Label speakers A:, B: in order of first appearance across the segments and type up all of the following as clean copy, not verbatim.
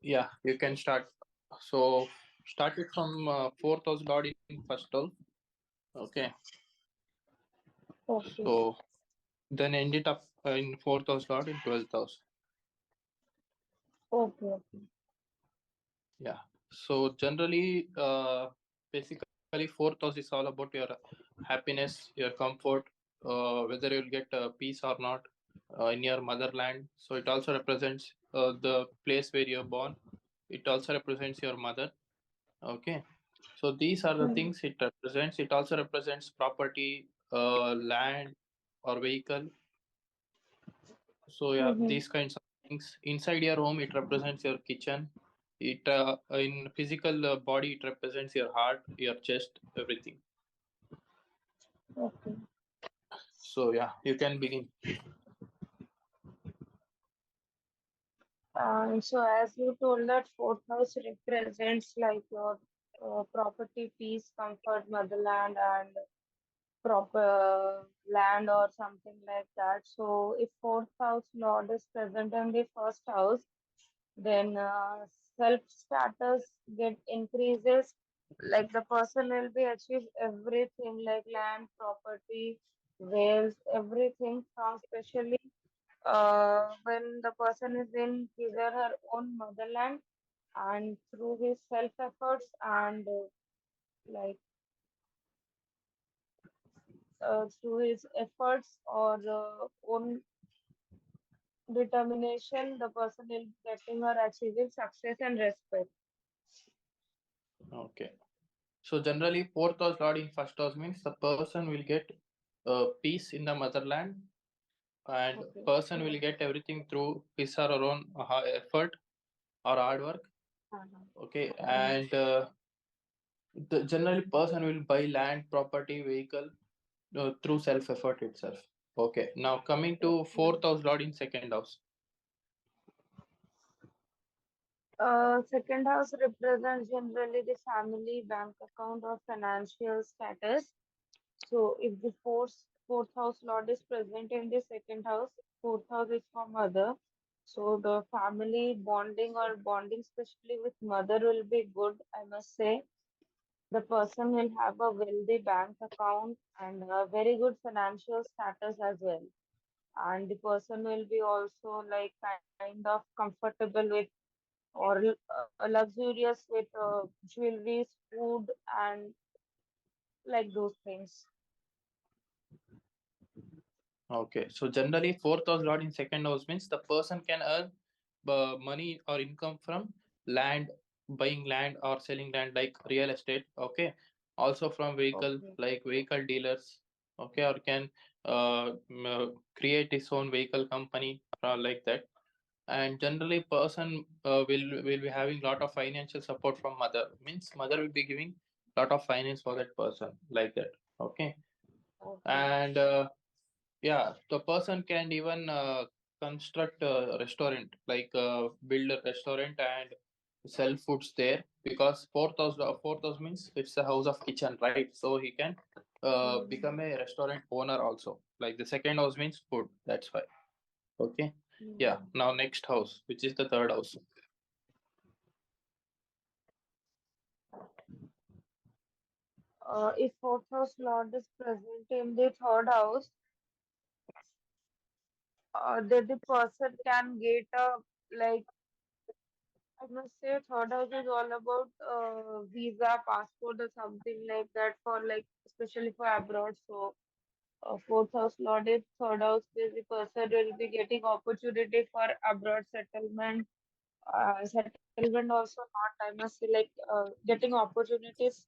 A: Yeah, you can start. So start it from fourth house lord in first house. Okay.
B: Okay.
A: So then end it up in fourth house lord in 12th house.
B: Okay. Okay.
A: Yeah. So generally, basically, fourth house is all about your happiness, your comfort, whether you'll get peace or not in your motherland. So it also represents the place where you're born. It also represents your mother. Okay. So these are the
B: Hmm.
A: things it represents. It also represents property, land, or vehicle. So yeah,
B: Mm-hmm.
A: these kinds of things inside your home. It represents your kitchen. It in physical body. It represents your heart, your chest, everything.
B: Okay.
A: So yeah, you can begin.
B: So as you told that fourth house represents like your property, peace, comfort, motherland, and proper land or something like that. So if fourth house lord is present in the first house, then self status get increases. Like the person will be achieve everything like land, property, wealth, everything from especially when the person is in his or her own motherland and through his self efforts and like through his efforts or own determination, the person will be getting or achieving success and respect.
A: Okay. So generally, fourth house lord in first house means the person will get peace in the motherland, and
B: Okay.
A: person will get everything through his or her own effort or hard work.
B: Uh-huh.
A: Okay,
B: Mm.
A: and the generally person will buy land, property, vehicle through self effort itself. Okay, now coming to
B: Okay.
A: fourth house lord in second house.
B: Second house represents generally the family, bank account, or financial status. So, if the fourth house lord is present in the second house, fourth house is for mother. So, the family bonding or bonding, especially with mother, will be good, I must say. The person will have a wealthy bank account and a very good financial status as well. And the person will be also like kind of comfortable with or luxurious with jewelry, food, and like those things.
A: Okay, so generally fourth house lord in second house means the person can earn money or income from land, buying land or selling land like real estate. Okay, also from vehicle
B: Okay.
A: like vehicle dealers. Okay, or can create his own vehicle company like that. And generally person will be having lot of financial support from mother, means mother will be giving lot of finance for that person like that. Okay,
B: Okay.
A: and yeah, the person can even construct a restaurant, like build a restaurant and sell foods there, because fourth house means it's a house of kitchen, right? So he can
B: Mm,
A: become a restaurant owner also. Like the second house means food. That's why. Okay. Yeah.
B: mm.
A: Now next house, which is the third house.
B: If fourth house lord is present in the third house, then the person can get a like I must say third house is all about visa, passport, or something like that for like especially for abroad. So fourth house lord is third house, the person will be getting opportunity for abroad settlement settlement also not I must say like getting opportunities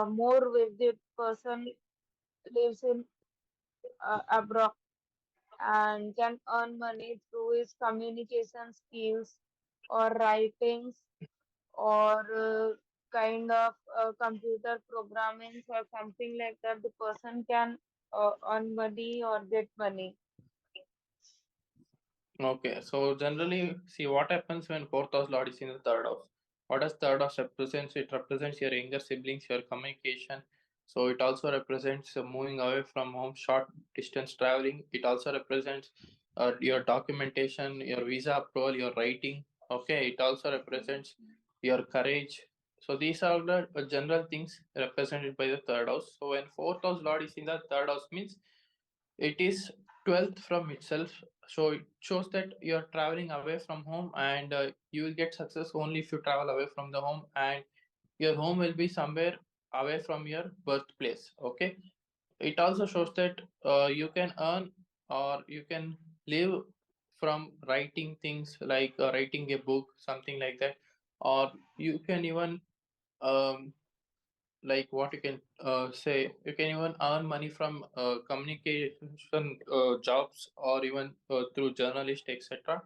B: more with the person lives in abroad and can earn money through his communication skills or writings or kind of computer programming or something like that the person can earn money or get money.
A: Okay, so generally, see what happens when fourth house lord is in the third house. What does third house represents? It represents your younger siblings, your communication. So it also represents moving away from home, short distance traveling. It also represents your documentation, your visa approval, your writing. Okay, it also represents your courage. So these are the general things represented by the third house. So when fourth house lord is in the third house means it is 12th from itself. So it shows that you are traveling away from home, and you will get success only if you travel away from the home, and your home will be somewhere away from your birthplace. Okay, it also shows that you can earn or you can live from writing things like writing a book, something like that, or you can even like what you can say, you can even earn money from communication jobs, or even through journalist, etc.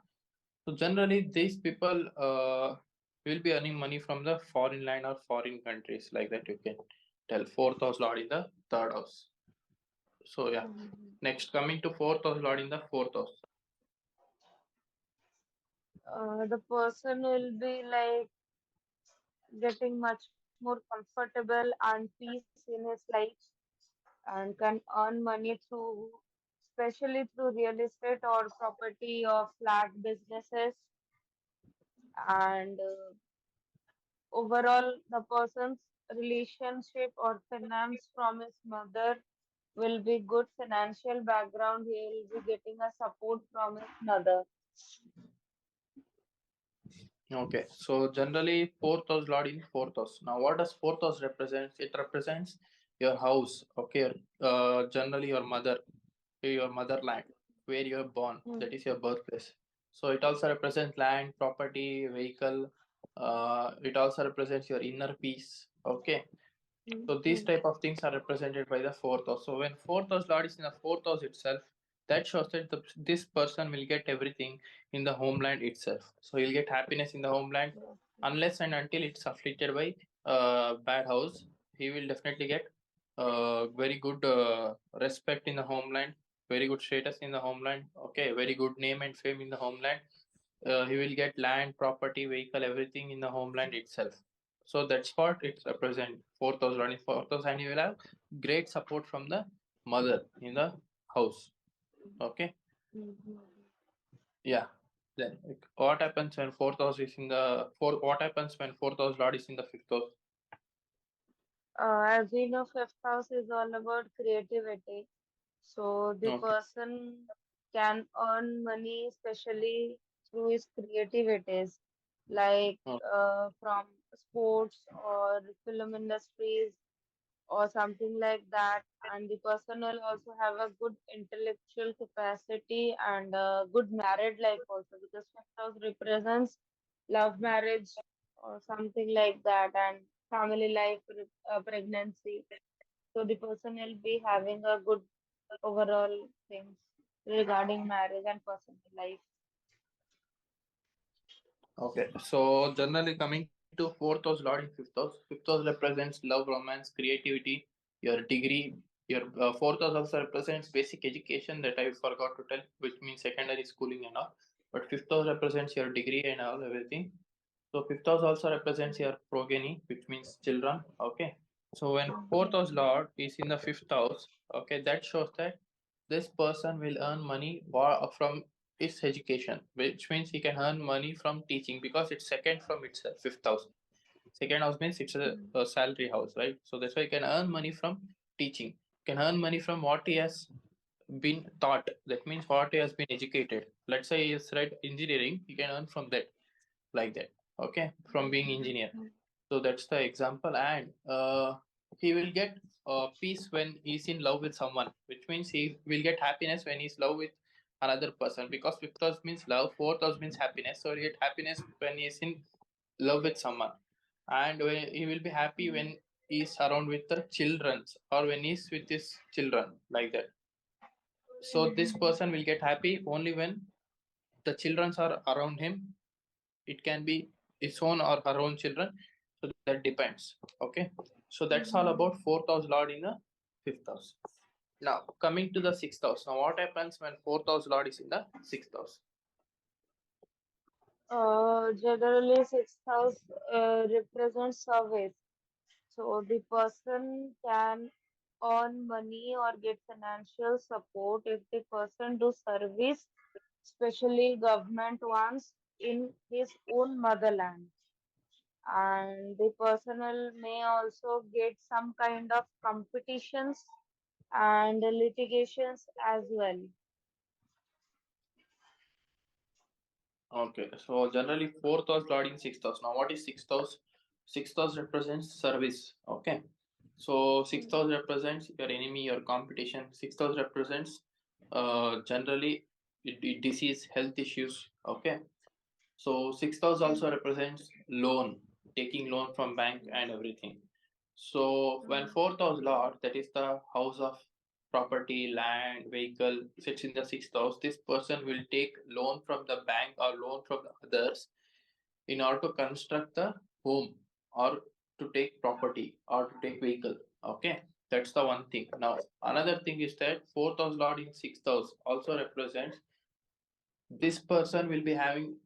A: So generally these people will be earning money from the foreign land or foreign countries, like that you can tell. Fourth house lord in the third house. So yeah,
B: Mhm.
A: next coming to fourth house lord in the fourth house.
B: The person will be like getting much more comfortable and peace in his life and can earn money through, especially through real estate or property or flat businesses. And overall, the person's relationship or finance from his mother will be good financial background. He will be getting a support from his mother.
A: Okay, so generally fourth house lord in fourth house. Now, what does fourth house represents? It represents your house. Okay, generally your mother, your motherland, where you are born. That is your birthplace. So it also represents land, property, vehicle. It also represents your inner peace. Okay, so these
B: Mm-hmm.
A: type of things are represented by the fourth house. So when fourth house lord is in the fourth house itself, that shows that this person will get everything in the homeland itself. So he'll get happiness in the homeland, unless and until it's afflicted by bad house. He will definitely get very good respect in the homeland, very good status in the homeland. Okay, very good name and fame in the homeland. He will get land, property, vehicle, everything in the homeland itself. So that's what it represents. 4,000 running 4,000, and you will have great support from the mother in the house. Okay,
B: Mm-hmm.
A: yeah. Then like, what happens when 4,000 is in the four? What happens when 4,000 Lord is in the fifth house?
B: As we know, fifth house is all about creativity. So the
A: Okay,
B: person can earn money, especially through his creativities, like
A: okay,
B: from sports or film industries or something like that. And the person will also have a good intellectual capacity and a good married life also, because fifth house represents love marriage or something like that, and family life, pregnancy. So the person will be having a good overall things regarding marriage and personal life.
A: okay. So generally coming to fourth house, Lord in fifth house. Fifth house represents love, romance, creativity, your degree. Your fourth house also represents basic education, that I forgot to tell, which means secondary schooling and all. But fifth house represents your degree and all everything. So fifth house also represents your progeny, which means children. Okay. So when fourth house lord is in the fifth house, okay, that shows that this person will earn money from his education, which means he can earn money from teaching, because it's second from itself, fifth house. Second house means it's a salary house, right? So that's why he can earn money from teaching. Can earn money from what he has been taught. That means what he has been educated. Let's say he has read engineering, he can earn from that, like that. Okay, from being engineer. So that's the example. And he will get peace when he's in love with someone, which means he will get happiness when he's love with another person, because fifth house means love, fourth house means happiness. So he get happiness when he's in love with someone, and when he will be happy when he's around with the children, or when he's with his children, like that. So this person will get happy only when the children are around him. It can be his own or her own children. So that depends. Okay. So that's all about fourth house lord in the fifth house. Now coming to the sixth house. Now what happens when fourth house lord is in the sixth house?
B: Generally, sixth house represents service. So the person can earn money or get financial support if the person do service, especially government ones. in his own motherland. And the personal may also get some kind of competitions and litigations as well.
A: Okay, so generally fourth house lord in sixth house. Now, what is sixth house? Sixth house represents service. Okay, so sixth house represents your enemy, your competition. Sixth house represents generally disease, health issues. Okay, so sixth house also represents loan, taking loan from bank and everything. So when fourth house lord, that is the house of property, land, vehicle, sits in the sixth house, this person will take loan from the bank or loan from the others in order to construct the home or to take property or to take vehicle. Okay, that's the one thing. Now another thing is that fourth house lord in sixth house also represents this person will be having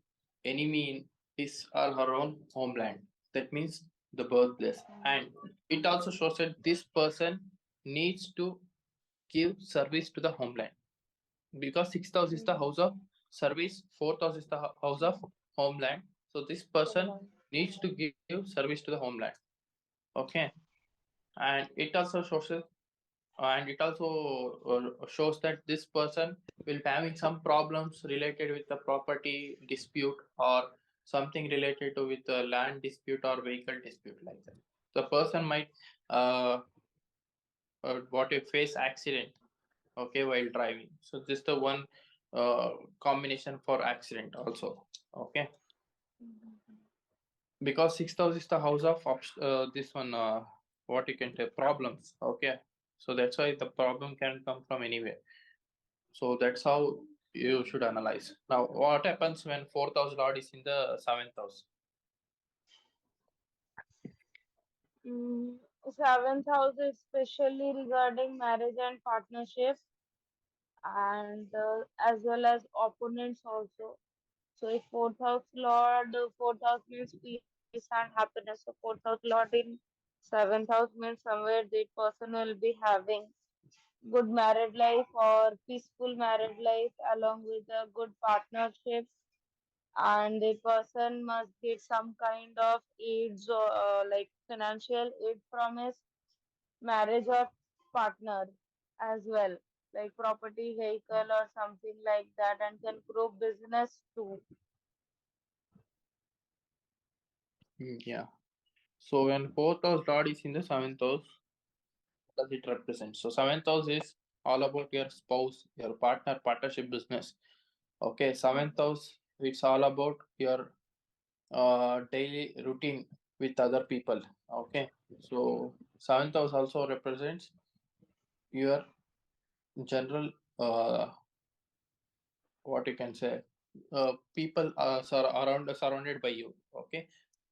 A: enemy in his or her own homeland. That means the birthplace. And it also shows that this person needs to give service to the homeland because sixth house is the house of service, fourth house is the house of homeland. So this person needs to give service to the homeland. Okay, and it also shows shows that this person will be having some problems related with the property dispute or something related to with the land dispute or vehicle dispute like that. The person might uh, what if face accident, okay, while driving. So this is the one combination for accident also. Okay, because sixth house is the house of this one what you can say problems. Okay, so that's why the problem can come from anywhere. So that's how you should analyze. Now, what happens when fourth house lord is in the seventh house?
B: Mm, Seventh house is especially regarding marriage and partnerships, and as well as opponents also. So if fourth house lord, fourth house means peace and happiness. So fourth house lord in seventh house means somewhere the person will be having good married life or peaceful married life along with a good partnership, and the person must get some kind of aids or like financial aid from his marriage or partner as well, like property, vehicle, or something like that, and can grow business too.
A: Yeah. So when fourth house lord is in the seventh house, what does it represent? So seventh house is all about your spouse, your partner, partnership, business. Okay, seventh house it's all about your daily routine with other people. Okay, so seventh house also represents your general what you can say people are around surrounded by you. Okay,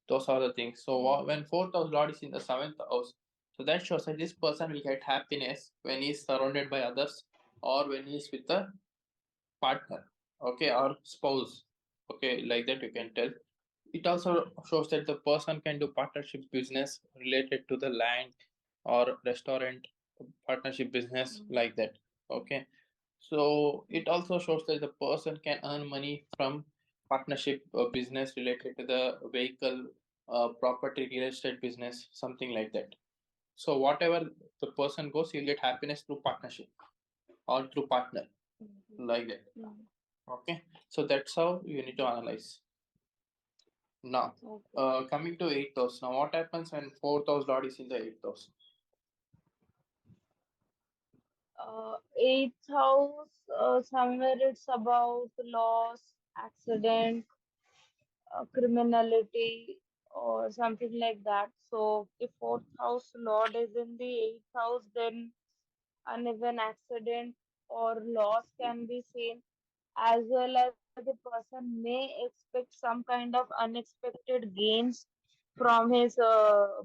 A: those are the things. So when fourth house lord is in the seventh house, so that shows that this person will get happiness when he is surrounded by others or when he is with the partner, okay, or spouse. Okay, like that you can tell. It also shows that the person can do partnership business related to the land or restaurant partnership business like that. Okay, so it also shows that the person can earn money from partnership business related to the vehicle, property, real estate business, something like that. So whatever the person goes, he'll get happiness through partnership or through partner like that. Okay, so that's how you need to analyze. Now,
B: Okay.
A: coming to eighth house. Now, what happens when fourth house lord is in the eighth house?
B: Eighth house, somewhere it's about loss, accident, criminality, or something like that. So if fourth house lord is in the eighth house, then uneven accident or loss can be seen, as well as the person may expect some kind of unexpected gains from his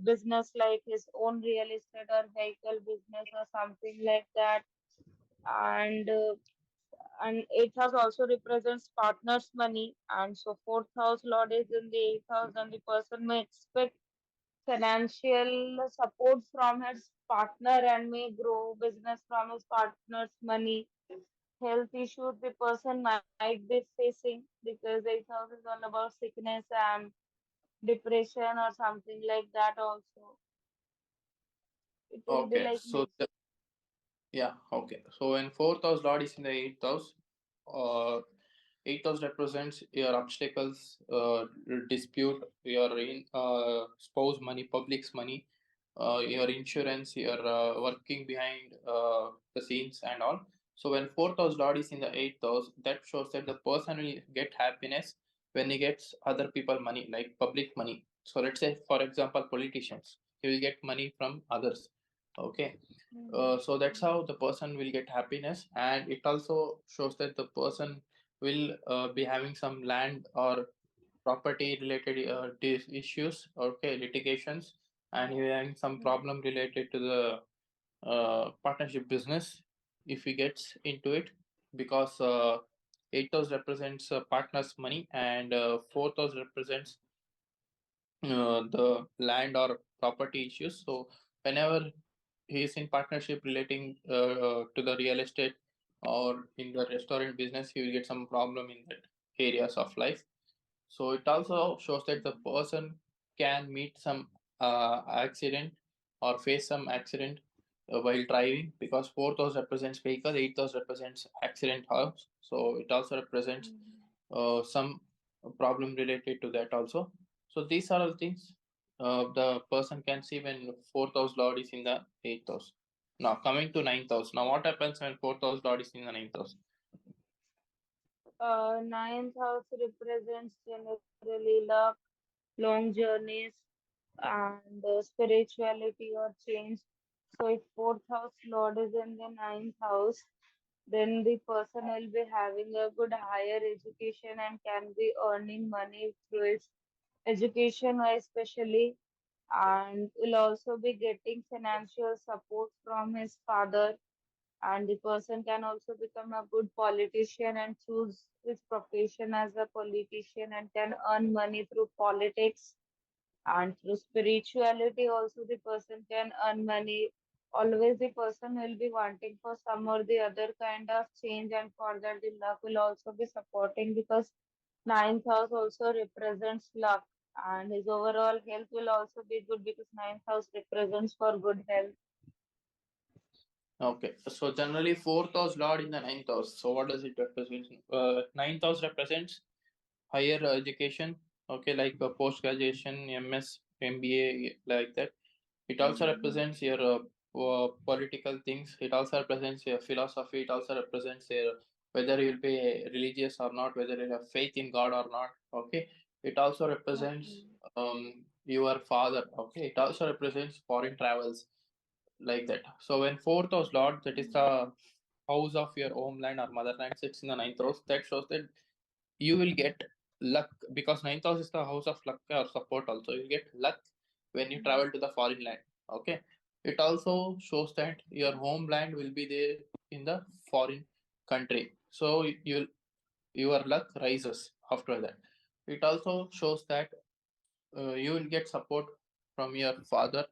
B: business, like his own real estate or vehicle business or something like that. And eighth house also represents partners' money, and so fourth house lord is in the eighth house, and the person may expect financial support from his partner and may grow business from his partner's money. health issues the person might be facing, because the house is all about sickness and depression or something like that also. It will be
A: Okay,
B: like
A: so
B: mixed.
A: yeah, okay. So when fourth house Lord is in the eighth house, uh, eighth house represents your obstacles, dispute, your spouse money, public's money, your insurance, your working behind the scenes and all. So when fourth house Lord is in the eighth house, that shows that the person will get happiness when he gets other people money, like public money. So let's say, for example, politicians, he will get money from others. Okay,
B: Mm,
A: so that's how the person will get happiness, and it also shows that the person will be having some land or property related issues, okay, litigations, and he having some
B: mm,
A: problem related to the partnership business if he gets into it, because eighth house represents partners money, and fourth house represents the land or property issues. So whenever he is in partnership relating to the real estate or in the restaurant business, he will get some problem in that areas of life. So it also shows that the person can meet some accident or face some accident while driving, because fourth house represents vehicle, eighth house represents accident house. So it also represents
B: mm.
A: some problem related to that also. So these are all things the person can see when fourth house lord is in the eighth house. Now coming to ninth house. Now what happens when fourth house lord is in the ninth house?
B: Ninth house represents generally luck, long journeys, and spirituality or change. So if fourth house lord is in the ninth house, then the person will be having a good higher education and can be earning money through its education especially, and will also be getting financial support from his father, and the person can also become a good politician and choose his profession as a politician and can earn money through politics, and through spirituality also the person can earn money. Always the person will be wanting for some or the other kind of change, and for that the luck will also be supporting, because ninth house also represents luck, and his overall health will also be good because ninth house represents for good health.
A: Okay, so generally fourth house lord in the ninth house. So what does it represent? Ninth house represents higher education, okay, like post graduation, ms, mba, like that. It also
B: Mhm,
A: represents your political things. It also represents your philosophy. It also represents your whether you'll be religious or not, whether you have faith in God or not. Okay. It also represents
B: mhm,
A: your father. Okay. It also represents foreign travels, like that. So when fourth house lord, that is
B: mhm,
A: the house of your homeland or motherland, sits in the ninth house, that shows that you will get luck, because ninth house is the house of luck or support also. You get luck when you
B: mhm,
A: travel to the foreign land. Okay. It also shows that your homeland will be there in the foreign country. So your luck rises after that. It also shows that you will get support from your father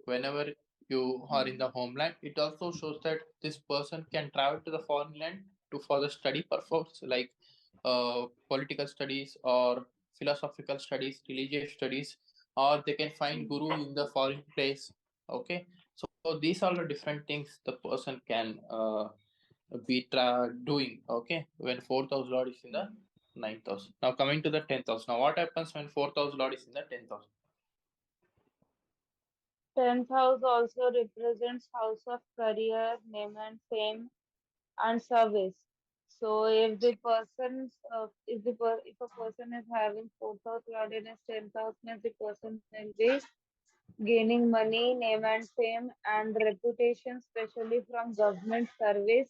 A: whenever you are in
B: mhm,
A: the homeland. It also shows that this person can travel to the foreign land to further study purpose, like political studies or philosophical studies, religious studies, or they can find
B: mhm,
A: guru in the foreign place. Okay, so these are the different things the person can doing. Okay, when fourth house lord is in the
B: mhm.
A: ninth house. Now coming to the tenth house. Now what happens when fourth house lord is in the tenth house?
B: Tenth house also represents house of career, name and fame, and service. So if a person is having fourth house lord in his tenth house, means the person will be gaining money, name and fame, and reputation, especially from government service.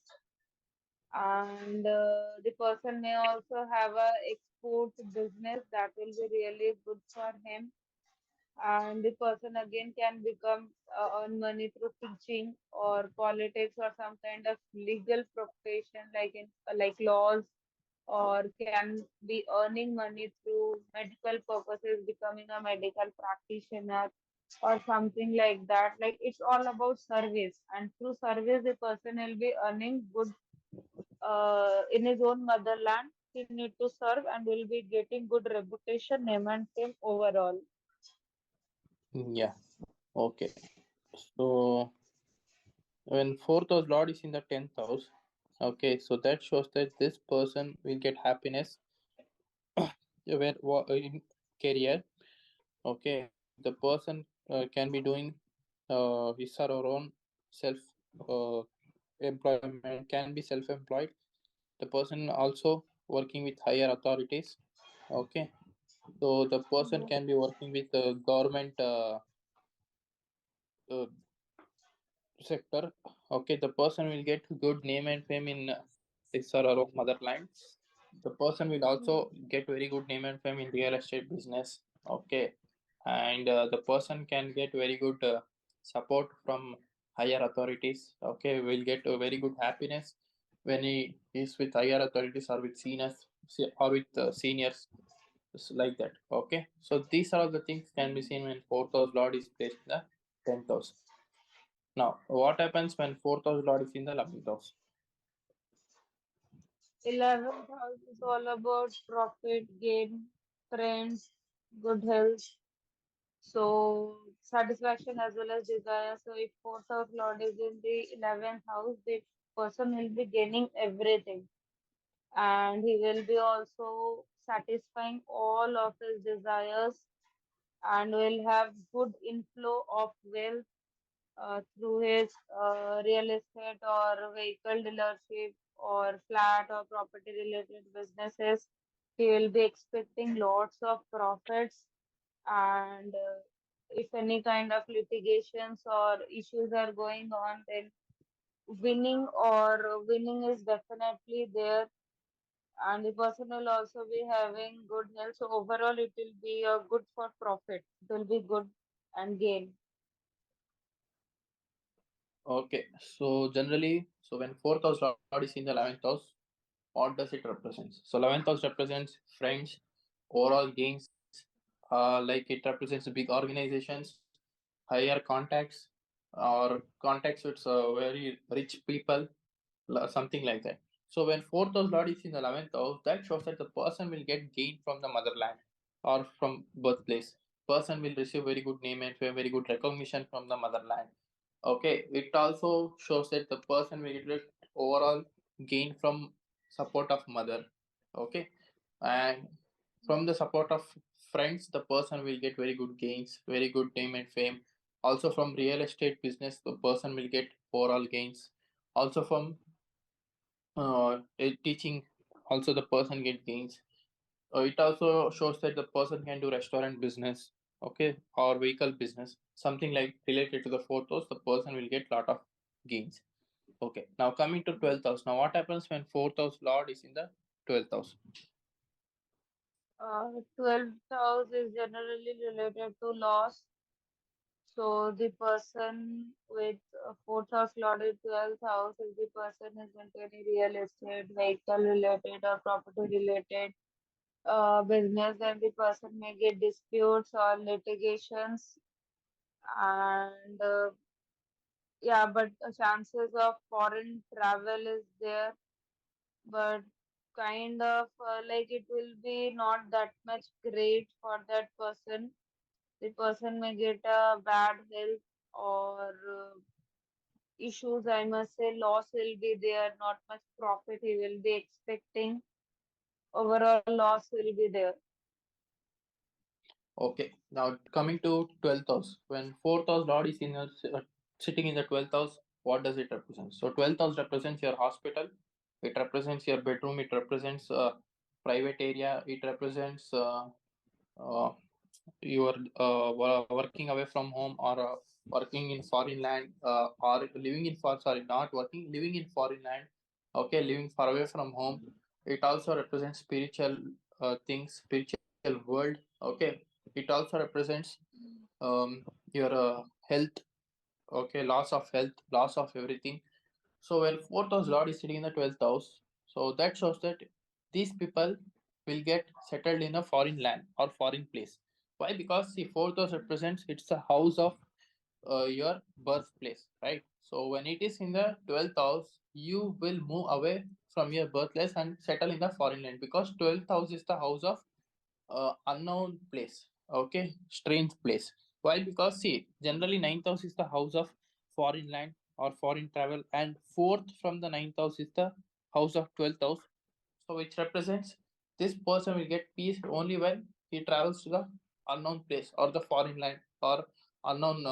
B: And the person may also have a export business that will be really good for him, and the person again can become earn money through teaching or politics or some kind of legal profession like in like laws, or can be earning money through medical purposes, becoming a medical practitioner or something like that. Like it's all about service, and through service the person will be earning good in his own motherland. He need to serve and will be getting good reputation, name and fame overall.
A: Yeah. Okay. So when fourth house Lord is in the 10th house, okay, so that shows that this person will get happiness in career. Okay, the person can be doing his or her own self uh, employment, can be self-employed. The person also working with higher authorities. Okay, so the person
B: Yeah.
A: can be working with government uh, sector. Okay, the person will get good name and fame in his or her own motherland. The person will also get very good name and fame in real estate business. Okay, and the person can get very good support from higher authorities. Okay, will get a very good happiness when he is with higher authorities or with seniors or with seniors, like that. Okay, so these are all the things can be seen when fourth house lord is placed in the 10th house. Now, what happens when fourth house lord is in the 11th house?
B: 11th house is all about profit, gain, friends, good health, so satisfaction as well as desire. So if fourth house lord is in the 11th house, the person will be gaining everything, and he will be also satisfying all of his desires, and will have good inflow of wealth through his real estate or vehicle dealership or flat or property related businesses. He will be expecting lots of profits, and if any kind of litigations or issues are going on, then winning is definitely there, and the person will also be having good health. So overall, it will be good for profit. It will be good and gain.
A: Okay, so generally, so when fourth house lord is in the 11th house, what does it represent? So 11th house represents friends, overall gains, like it represents big organizations, higher contacts, or contacts with very rich people, something like that. So when fourth house lord is in the 11th house, that shows that the person will get gain from the motherland or from birthplace. Person will receive very good name and fame, very good recognition from the motherland. Okay, it also shows that the person will get overall gain from support of mother. Okay, and from the support of friends, the person will get very good gains, very good name and fame. Also from real estate business, the person will get overall gains. Also from teaching, also the person get gains. It also shows that the person can do restaurant business, okay, or vehicle business, something like related to the fourth house. The person will get lot of gains. Okay, now coming to 12th house. Now, what happens when fourth house lord is in the 12th house?
B: 12th house is generally related to loss. So the person with fourth house lord in 12th house, if the person is into any real estate, vehicle related or property related business, then the person may get disputes or litigations, and yeah, but chances of foreign travel is there, but kind of like it will be not that much great for that person. The person may get a bad health or issues. I must say, loss will be there, not much profit he will be expecting. Overall, loss will be there.
A: Okay, now coming to 12th house. When fourth house lord is sitting in the 12th house, what does it represent? So 12th house represents your hospital, it represents your bedroom, it represents private area, it represents uh, you are working away from home or working in foreign land or living in for sorry not working living in foreign land. Okay, living far away from home. It also represents spiritual things, spiritual world. Okay, it also represents your health. Okay, loss of health, loss of everything. So when fourth house lord is sitting in the 12th house, so that shows that these people will get settled in a foreign land or foreign place. Why? Because the fourth house represents it's the house of your birthplace, right? So when it is in the 12th house, you will move away from your birthplace and settle in the foreign land, because 12th house is the house of unknown place, okay, strange place. Why? Because see, generally ninth house is the house of foreign land or foreign travel, and fourth from the ninth house is the house of 12th house. So which represents this person will get peace only when he travels to the unknown place or the foreign land or unknown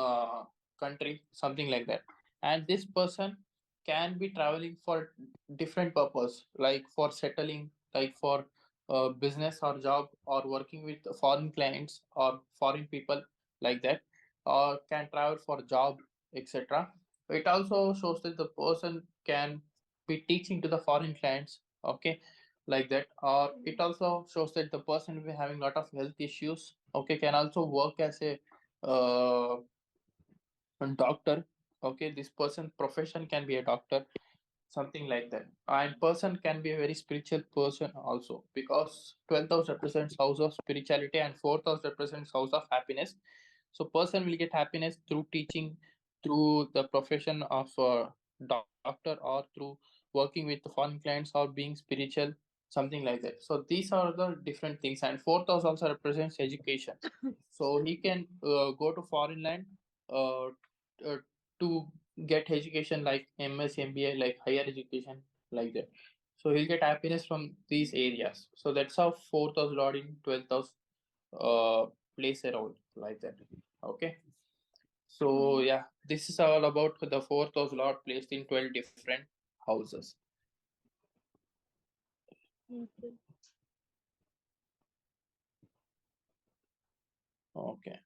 A: country, something like that. And this person can be traveling for different purpose, like for settling, like for business or job, or working with foreign clients or foreign people, like that, or can travel for job, etc. It also shows that the person can be teaching to the foreign clients, okay, like that. Or it also shows that the person will be having a lot of health issues, okay, can also work as a uh, doctor, okay, this person profession can be a doctor, something like that. And person can be a very spiritual person also, because 12th house represents house of spirituality and 4th house represents house of happiness. So person will get happiness through teaching, through the profession of a doctor, or through working with foreign clients or being spiritual, something like that. So these are the different things. And 4th house also represents education, so he can go to foreign land uh, uh, to get education like MS, MBA, like higher education, like that. So he'll get happiness from these areas. So that's how 4th house Lord in 12th house plays a role, like that. Okay. So
B: Mm,
A: yeah, this is all about the 4th house Lord placed in 12 different houses.
B: okay.
A: Okay.